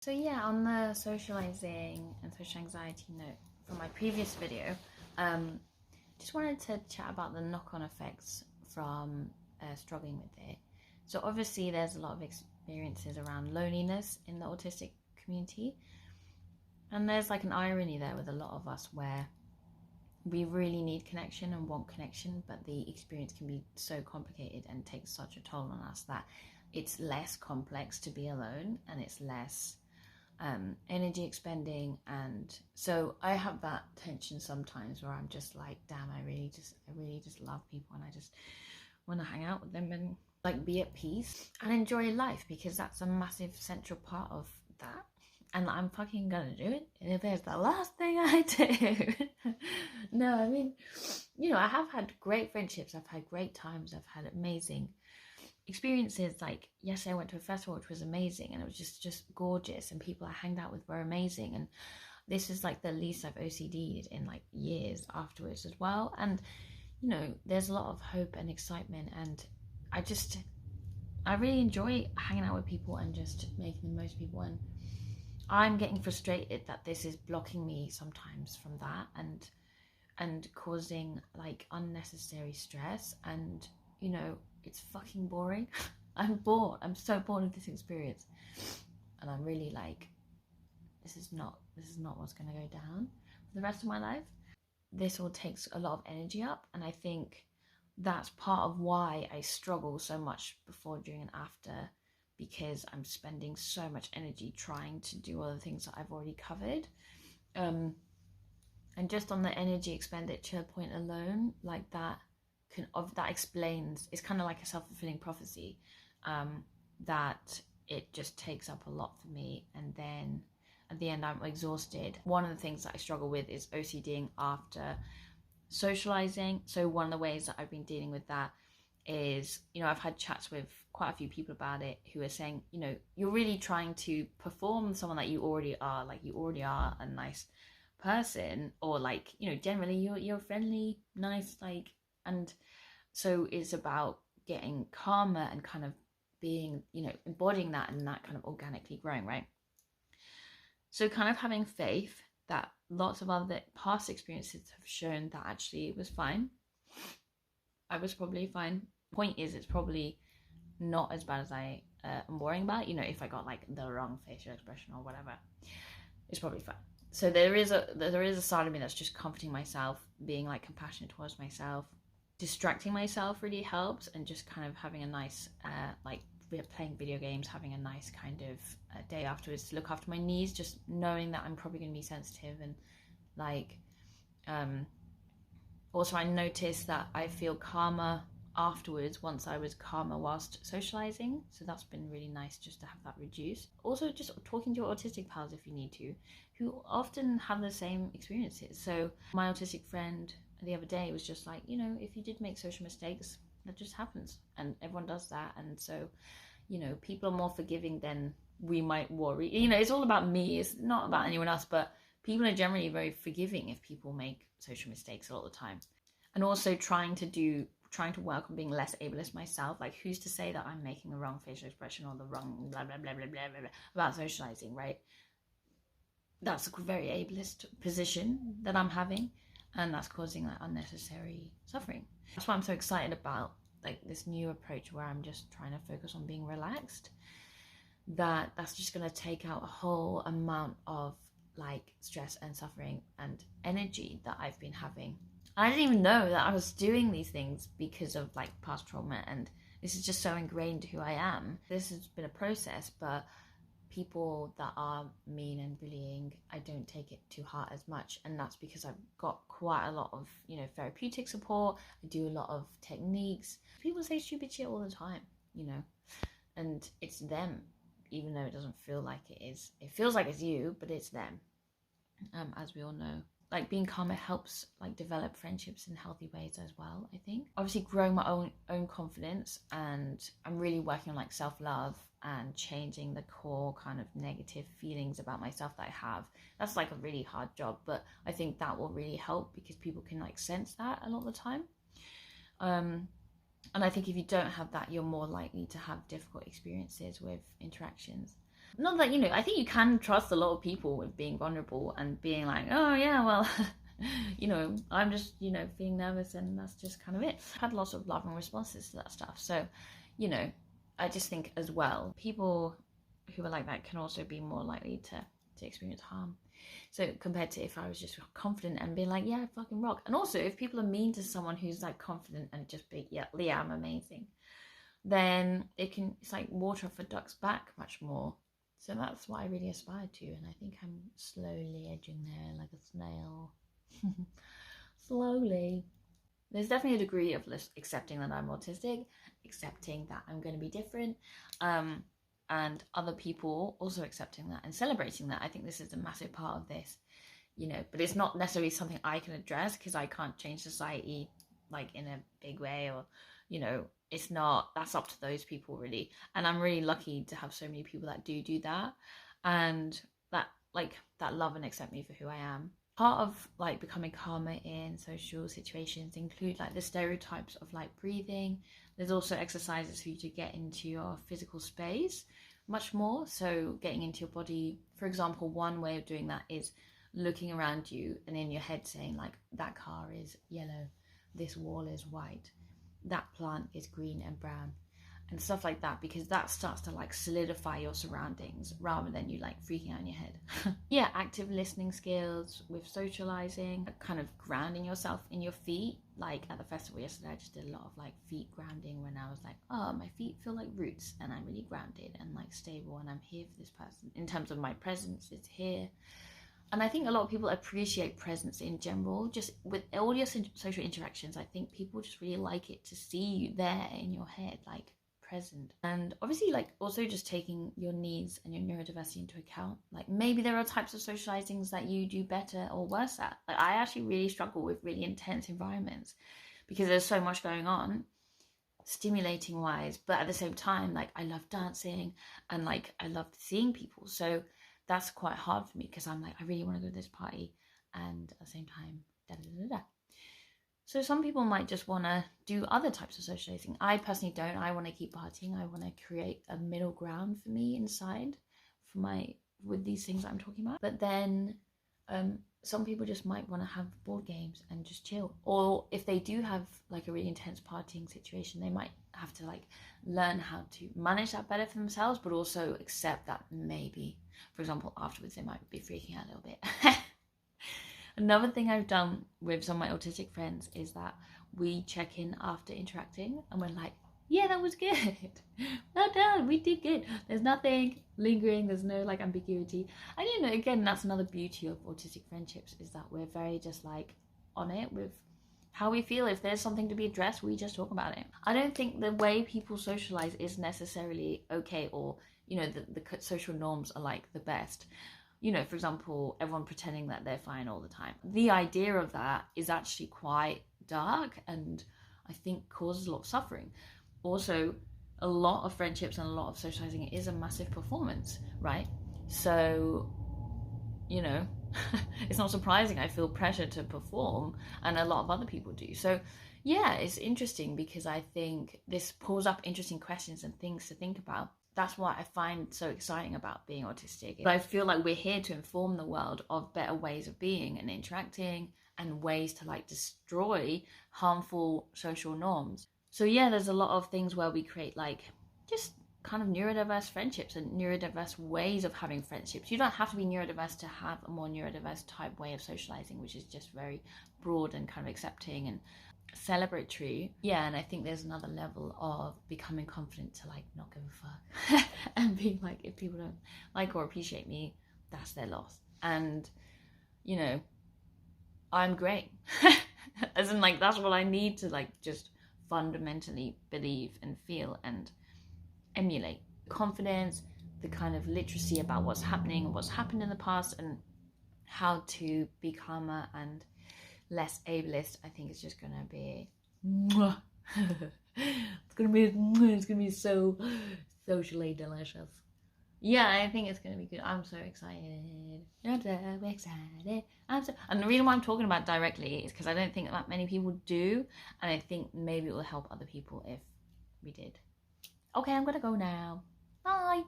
So yeah, on the socializing and social anxiety note from my previous video, just wanted to chat about the knock-on effects from struggling with it. So obviously there's a lot of experiences around loneliness in the autistic community, and there's like an irony there with a lot of us where we really need connection and want connection, but the experience can be so complicated and takes such a toll on us that it's less complex to be alone and it's less energy expending. And so I have that tension sometimes where I'm just like, damn, I really just love people and I just want to hang out with them and like be at peace and enjoy life, because that's a massive central part of that, and I'm fucking gonna do it if it's the last thing I do. No, I mean, I have had great friendships, I've had great times, I've had amazing experiences. Like yesterday I went to a festival which was amazing and it was just gorgeous, and people I hanged out with were amazing, and this is like the least I've OCD'd in like years afterwards as well. And there's a lot of hope and excitement, and I really enjoy hanging out with people and just making the most of people. And I'm getting frustrated that this is blocking me sometimes from that and causing like unnecessary stress, and it's fucking boring. I'm bored. I'm so bored of this experience, and I'm really like, this is not what's going to go down for the rest of my life. This all takes a lot of energy up, and I think that's part of why I struggle so much before, during, and after, because I'm spending so much energy trying to do all the things that I've already covered. And just on the energy expenditure point alone, like that explains, it's kind of like a self-fulfilling prophecy, that it just takes up a lot for me, and then at the end I'm exhausted. One of the things that I struggle with is OCDing after socializing. So one of the ways that I've been dealing with that is, I've had chats with quite a few people about it who are saying, you're really trying to perform someone that you already are, like you already are a nice person, or like, generally you're friendly, nice, like, and so it's about getting calmer and kind of being, embodying that, and that kind of organically growing, right? So kind of having faith that lots of other past experiences have shown that actually it was fine. I was probably fine. Point is, it's probably not as bad as I am worrying about. If I got like the wrong facial expression or whatever, it's probably fine. So there is a side of me that's just comforting myself, being like compassionate towards myself. Distracting myself really helps, and just kind of having a nice like playing video games, having a nice kind of day afterwards to look after my knees, just knowing that I'm probably going to be sensitive. And like also I noticed that I feel calmer afterwards once I was calmer whilst socializing, so that's been really nice just to have that reduced. Also just talking to your autistic pals if you need to, who often have the same experiences. So my autistic friend the other day was just like, if you did make social mistakes, that just happens, and everyone does that. And so people are more forgiving than we might worry. It's all about me, it's not about anyone else, but people are generally very forgiving if people make social mistakes a lot of the time. And also trying to work on being less ableist myself. Like, who's to say that I'm making the wrong facial expression or the wrong blah blah blah blah blah, blah about socializing, right? That's a very ableist position that I'm having, and that's causing like unnecessary suffering. That's why I'm so excited about like this new approach where I'm just trying to focus on being relaxed. That's just going to take out a whole amount of like stress and suffering and energy that I've been having. And I didn't even know that I was doing these things because of like past trauma, and this is just so ingrained who I am. This has been a process, but people that are mean and bullying, I don't take it to heart as much, and that's because I've got quite a lot of therapeutic support. I do a lot of techniques. People say stupid shit all the time, and it's them, even though it doesn't feel like it is. It feels like it's you, but it's them, as we all know. Like, being calmer helps like develop friendships in healthy ways as well, I think. Obviously growing my own confidence, and I'm really working on like self-love and changing the core kind of negative feelings about myself that I have. That's like a really hard job, but I think that will really help because people can like sense that a lot of the time. And I think if you don't have that, you're more likely to have difficult experiences with interactions. Not that, I think you can trust a lot of people with being vulnerable and being like, oh yeah, well, I'm just, feeling nervous and that's just kind of it. I've had lots of loving responses to that stuff. So, I just think as well, people who are like that can also be more likely to experience harm. So compared to if I was just confident and being like, yeah, I fucking rock. And also if people are mean to someone who's like confident and just be, yeah, I'm amazing, then it's like water off a duck's back much more. So that's what I really aspire to, and I think I'm slowly edging there like a snail. Slowly. There's definitely a degree of accepting that I'm autistic, accepting that I'm going to be different, and other people also accepting that and celebrating that. I think this is a massive part of this, but it's not necessarily something I can address because I can't change society like in a big way, or it's not, that's up to those people really. And I'm really lucky to have so many people that do that, and that love and accept me for who I am. Part of like becoming calmer in social situations include like the stereotypes of like breathing. There's also exercises for you to get into your physical space much more, so getting into your body. For example, one way of doing that is looking around you and in your head saying like, that car is yellow, this wall is white, that plant is green and brown, and stuff like that, because that starts to like solidify your surroundings rather than you like freaking out in your head. Yeah, active listening skills with socializing, kind of grounding yourself in your feet. Like at the festival yesterday, I just did a lot of like feet grounding when I was like, oh, my feet feel like roots and I'm really grounded and like stable and I'm here for this person. In terms of my presence, it's here. And I think a lot of people appreciate presence in general. Just with all your social interactions, I think people just really like it to see you there in your head, like present. And obviously, like also just taking your needs and your neurodiversity into account. Like maybe there are types of socializings that you do better or worse at. Like I actually really struggle with really intense environments because there's so much going on, stimulating wise, but at the same time, like I love dancing and like I love seeing people. So that's quite hard for me because I'm like, I really want to go to this party and at the same time, da da da da. So some people might just want to do other types of socializing. I personally don't. I want to keep partying. I want to create a middle ground for me inside with these things that I'm talking about. But then some people just might want to have board games and just chill. Or if they do have like a really intense partying situation, they might have to like learn how to manage that better for themselves, but also accept that maybe, for example, afterwards they might be freaking out a little bit. Another thing I've done with some of my autistic friends is that we check in after interacting and we're like, yeah, that was good. Well done, we did good. There's nothing lingering, there's no like ambiguity. And again, that's another beauty of autistic friendships, is that we're very just like on it with how we feel. If there's something to be addressed, we just talk about it. I don't think the way people socialize is necessarily okay, or the social norms are like the best. For example, everyone pretending that they're fine all the time. The idea of that is actually quite dark and I think causes a lot of suffering. Also, a lot of friendships and a lot of socializing is a massive performance, right? So, it's not surprising I feel pressure to perform, and a lot of other people do. So, yeah, it's interesting because I think this pulls up interesting questions and things to think about. That's what I find so exciting about being autistic. But I feel like we're here to inform the world of better ways of being and interacting and ways to like destroy harmful social norms. So yeah, there's a lot of things where we create like just kind of neurodiverse friendships and neurodiverse ways of having friendships. You don't have to be neurodiverse to have a more neurodiverse type way of socializing, which is just very broad and kind of accepting and celebratory. Yeah, and I think there's another level of becoming confident to like not give a fuck and being like, if people don't like or appreciate me, that's their loss. And I'm great. As in like that's what I need to like just fundamentally believe and feel and emulate. Confidence, the kind of literacy about what's happening and what's happened in the past and how to be calmer and less ableist, I think it's just gonna be it's gonna be so socially delicious. Yeah, I think it's gonna be good. I'm so excited. I'm so excited. And the reason why I'm talking about it directly is because I don't think that many people do, and I think maybe it will help other people if we did. Okay, I'm gonna go now. Bye.